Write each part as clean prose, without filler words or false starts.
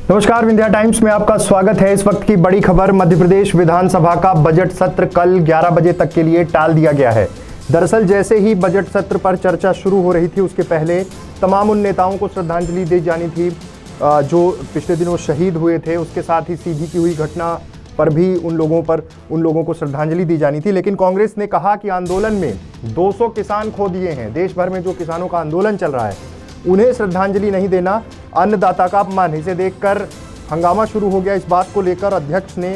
नमस्कार, विंध्या टाइम्स में आपका स्वागत है। इस वक्त की बड़ी खबर, मध्य प्रदेश विधानसभा का बजट सत्र कल 11 बजे तक के लिए टाल दिया गया है। दरअसल जैसे ही बजट सत्र पर चर्चा शुरू हो रही थी, उसके पहले तमाम उन नेताओं को श्रद्धांजलि दी जानी थी जो पिछले दिनों शहीद हुए थे। उसके साथ ही सीधी की हुई घटना पर भी उन लोगों को श्रद्धांजलि दी जानी थी। लेकिन कांग्रेस ने कहा कि आंदोलन में 200 किसान खो दिए हैं। देश भर में जो किसानों का आंदोलन चल रहा है, उन्हें श्रद्धांजलि नहीं देना अन्नदाता का अपमान है। इसे देखकर हंगामा शुरू हो गया। इस बात को लेकर अध्यक्ष ने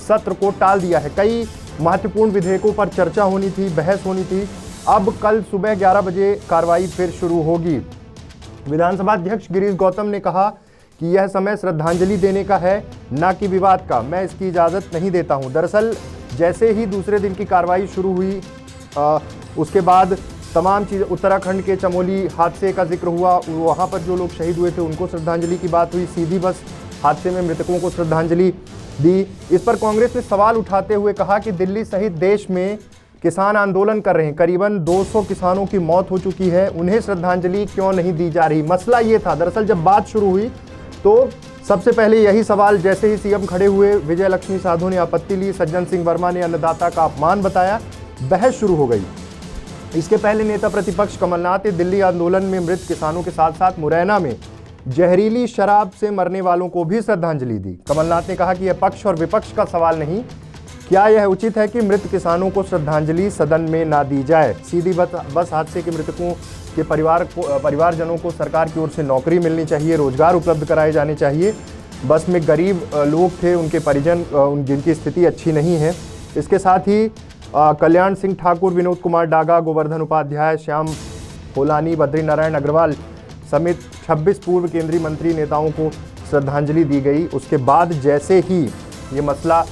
सत्र को टाल दिया है। कई महत्वपूर्ण विधेयकों पर चर्चा होनी थी, बहस होनी थी। अब कल सुबह 11 बजे कार्रवाई फिर शुरू होगी। विधानसभा अध्यक्ष गिरीश गौतम ने कहा कि यह समय श्रद्धांजलि देने का है, ना कि विवाद का। मैं इसकी इजाज़त नहीं देता हूं। दरअसल जैसे ही दूसरे दिन की कार्रवाई शुरू हुई, उसके बाद तमाम चीज़, उत्तराखंड के चमोली हादसे का जिक्र हुआ, वहाँ पर जो लोग शहीद हुए थे उनको श्रद्धांजलि की बात हुई। सीधी बस हादसे में मृतकों को श्रद्धांजलि दी। इस पर कांग्रेस ने सवाल उठाते हुए कहा कि दिल्ली सहित देश में किसान आंदोलन कर रहे हैं, करीबन 200 किसानों की मौत हो चुकी है, उन्हें श्रद्धांजलि क्यों नहीं दी जा रही। मसला ये था, दरअसल जब बात शुरू हुई तो सबसे पहले यही सवाल, जैसे ही सीएम खड़े हुए, विजय लक्ष्मी साधो ने आपत्ति ली, सज्जन सिंह वर्मा ने अन्नदाता का अपमान बताया, बहस शुरू हो गई। इसके पहले नेता प्रतिपक्ष कमलनाथ ने दिल्ली आंदोलन में मृत किसानों के साथ साथ मुरैना में जहरीली शराब से मरने वालों को भी श्रद्धांजलि दी। कमलनाथ ने कहा कि यह पक्ष और विपक्ष का सवाल नहीं, क्या यह उचित है कि मृत किसानों को श्रद्धांजलि सदन में ना दी जाए। सीधी बस हादसे के मृतकों के परिवारजनों को सरकार की ओर से नौकरी मिलनी चाहिए, रोजगार उपलब्ध कराए जाने चाहिए। बस में गरीब लोग थे, उनके परिजन, जिनकी स्थिति अच्छी नहीं है। इसके साथ ही कल्याण सिंह ठाकुर, विनोद कुमार डागा, गोवर्धन उपाध्याय, श्याम होलानी, बद्री नारायण अग्रवाल समेत 26 पूर्व केंद्रीय मंत्री नेताओं को श्रद्धांजलि दी गई। उसके बाद जैसे ही ये मसला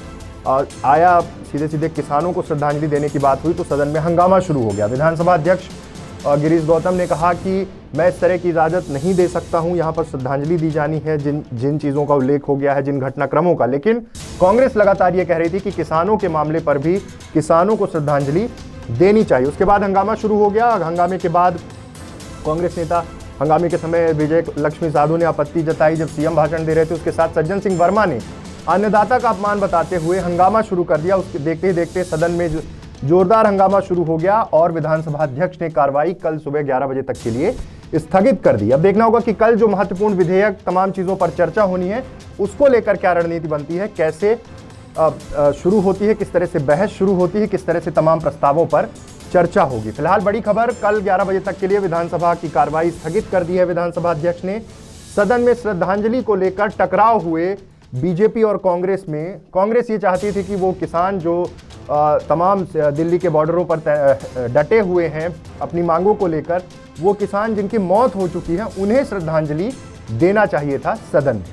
आया, सीधे किसानों को श्रद्धांजलि देने की बात हुई, तो सदन में हंगामा शुरू हो गया। विधानसभा अध्यक्ष गिरीश गौतम ने कहा कि मैं इस तरह की इजाज़त नहीं दे सकता हूं, यहाँ पर श्रद्धांजलि दी जानी है जिन चीज़ों का उल्लेख हो गया है, जिन घटनाक्रमों का। लेकिन कांग्रेस लगातार ये कह रही थी कि किसानों के मामले पर भी किसानों को श्रद्धांजलि देनी चाहिए। उसके बाद हंगामा शुरू हो गया। हंगामे के बाद कांग्रेस नेता, हंगामे के समय विजय लक्ष्मी साधो ने आपत्ति जताई जब सीएम भाषण दे रहे थे। उसके साथ सज्जन सिंह वर्मा ने अन्नदाता का अपमान बताते हुए हंगामा शुरू कर दिया। उसके देखते ही देखते सदन में जोरदार हंगामा शुरू हो गया और विधानसभा अध्यक्ष ने कार्रवाई कल सुबह 11 बजे तक के लिए स्थगित कर दी। अब देखना होगा कि कल जो महत्वपूर्ण विधेयक, तमाम चीज़ों पर चर्चा होनी है, उसको लेकर क्या रणनीति बनती है, कैसे शुरू होती है, किस तरह से बहस शुरू होती है, किस तरह से तमाम प्रस्तावों पर चर्चा होगी। फिलहाल बड़ी खबर, कल 11 बजे तक के लिए विधानसभा की कार्रवाई स्थगित कर दी है विधानसभा अध्यक्ष ने। सदन में श्रद्धांजलि को लेकर टकराव हुए बीजेपी और कांग्रेस में। कांग्रेस ये चाहती थी कि वो किसान जो तमाम दिल्ली के बॉर्डरों पर डटे हुए हैं अपनी मांगों को लेकर, वो किसान जिनकी मौत हो चुकी है, उन्हें श्रद्धांजलि देना चाहिए था सदन में।